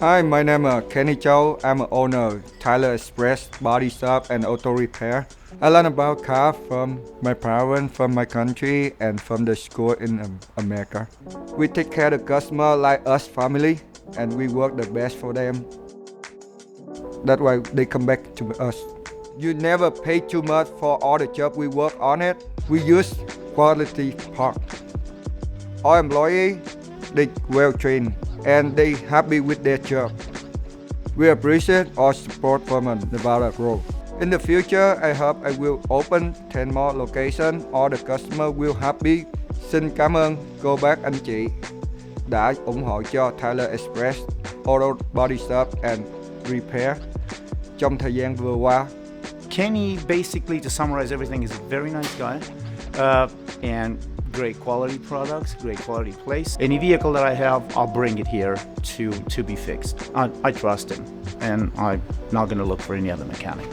Hi, my name is Kenny Chow. I'm an owner Tyler Express Body Shop and Auto Repair. I learn about car from my parents, from my country, and from the school in America. We take care of the customer like us family, and we work the best for them. That's why they come back to us. You never pay too much for all the job we work on it. We use quality part. All employees, they well trained and they happy with their job. We appreciate all support from Nevada Grove. In the future, I hope I will open 10 more locations. All the customer will happy. Xin cảm ơn cô bác anh chị đã ủng hộ cho Tyler Express Auto Body Shop and Repair trong thời gian vừa qua. Kenny, basically, to summarize everything, is a very nice guy and great quality products, great quality place. Any vehicle that I have, I'll bring it here to be fixed. I trust him, and I'm not going to look for any other mechanic.